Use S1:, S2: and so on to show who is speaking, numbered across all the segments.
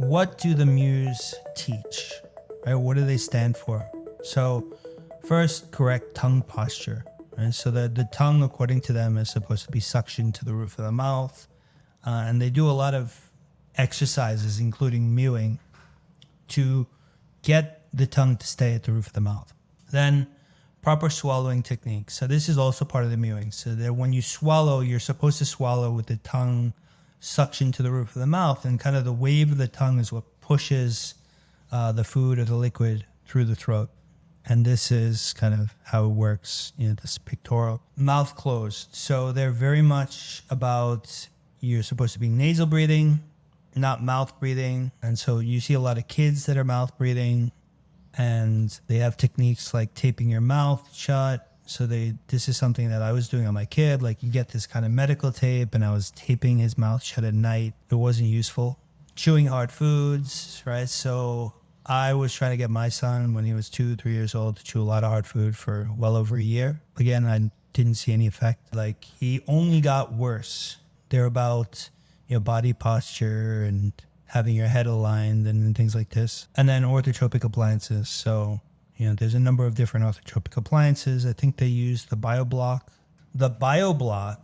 S1: what do the Mews teach? Right? What do they stand for? So first, correct tongue posture. Right? So the tongue, according to them, is supposed to be suctioned to the roof of the mouth. And they do a lot of exercises, including mewing, to get the tongue to stay at the roof of the mouth. Then proper swallowing technique. So this is also part of the mewing. So that when you swallow, you're supposed to swallow with the tongue suction to the roof of the mouth, and kind of the wave of the tongue is what pushes the food or the liquid through the throat. And this is kind of how it works, this pictorial. Mouth closed. So they're very much about, you're supposed to be nasal breathing, not mouth breathing. And so you see a lot of kids that are mouth breathing, and they have techniques like taping your mouth shut. So this is something that I was doing on my kid. Like, you get this kind of medical tape, and I was taping his mouth shut at night. It wasn't useful. Chewing hard foods, right? So I was trying to get my son when he was 2-3 years old to chew a lot of hard food for well over a year. Again, I didn't see any effect. Like, he only got worse. They're about, body posture and having your head aligned and things like this. And then orthotropic appliances. So, there's a number of different orthotropic appliances. I think they use the biobloc. The biobloc,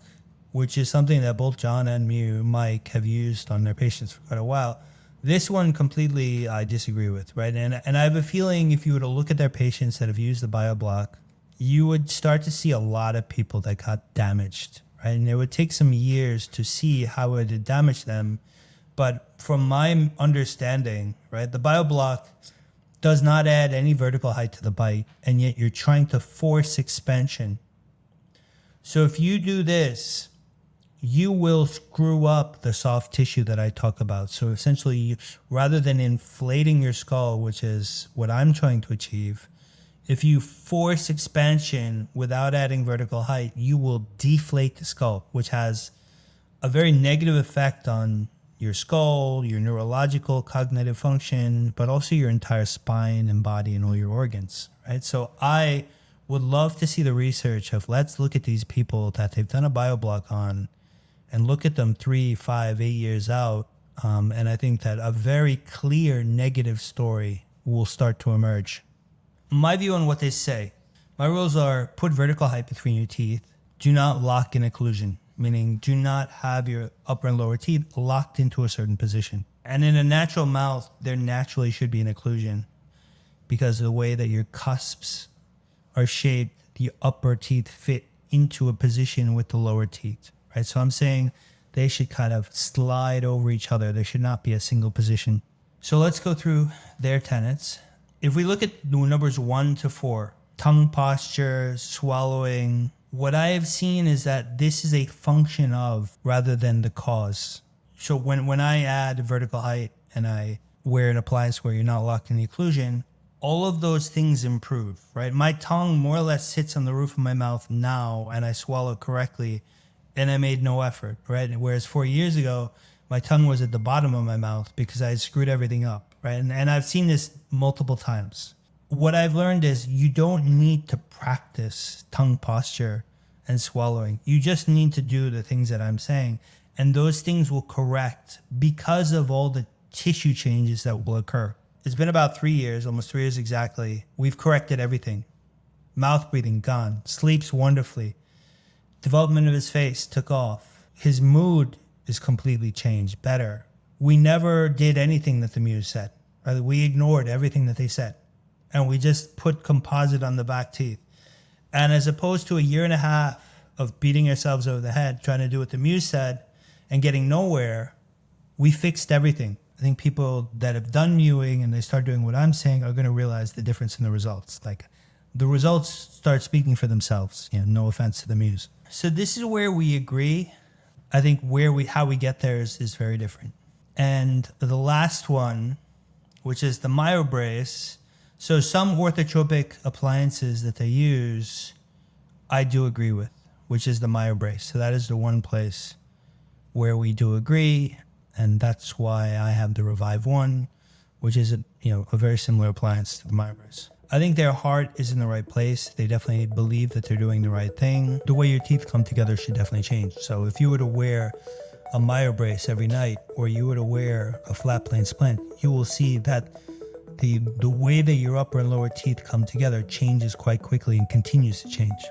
S1: which is something that both John and Mike have used on their patients for quite a while. This one completely I disagree with, right? And I have a feeling if you were to look at their patients that have used the biobloc, you would start to see a lot of people that got damaged, right? And it would take some years to see how it had damaged them. But from my understanding, right, the biobloc does not add any vertical height to the bite, and yet you're trying to force expansion. So if you do this, you will screw up the soft tissue that I talk about. So essentially, rather than inflating your skull, which is what I'm trying to achieve, if you force expansion without adding vertical height, you will deflate the skull, which has a very negative effect on your skull, your neurological, cognitive function, but also your entire spine and body and all your organs, right? So I would love to see the research of, let's look at these people that they've done a biobloc on and look at them 3, 5, 8 years out. And I think that a very clear negative story will start to emerge. My view on what they say, my rules are: put vertical height between your teeth. Do not lock in occlusion, meaning do not have your upper and lower teeth locked into a certain position. And in a natural mouth, there naturally should be an occlusion because of the way that your cusps are shaped, the upper teeth fit into a position with the lower teeth. Right, so I'm saying they should kind of slide over each other. There should not be a single position. So let's go through their tenets. If we look at the numbers 1 to 4, tongue posture, swallowing, what I have seen is that this is a function of rather than the cause. So when I add vertical height and I wear an appliance where you're not locked in the occlusion, all of those things improve, right? My tongue more or less sits on the roof of my mouth now, and I swallow correctly, and I made no effort, right? Whereas 4 years ago, my tongue was at the bottom of my mouth because I had screwed everything up, right? And I've seen this multiple times. What I've learned is you don't need to practice tongue posture and swallowing. You just need to do the things that I'm saying, and those things will correct because of all the tissue changes that will occur. It's been about 3 years, almost 3 years exactly. We've corrected everything. Mouth breathing, gone. Sleeps wonderfully. Development of his face took off. His mood is completely changed, better. We never did anything that the Mews said. Right? We ignored everything that they said. And we just put composite on the back teeth. And as opposed to a year and a half of beating ourselves over the head, trying to do what the Mews said and getting nowhere, we fixed everything. I think people that have done mewing and they start doing what I'm saying are going to realize the difference in the results. Like, the results start speaking for themselves. No offense to the Mews. So this is where we agree. I think how we get there is very different. And the last one, which is the myobrace. So some orthotropic appliances that they use, I do agree with, which is the myobrace. So that is the one place where we do agree. And that's why I have the Revive One, which is a very similar appliance to the myobrace. I think their heart is in the right place. They definitely believe that they're doing the right thing. The way your teeth come together should definitely change. So if you were to wear a myo brace every night, or you were to wear a flat plane splint, you will see that the way that your upper and lower teeth come together changes quite quickly and continues to change.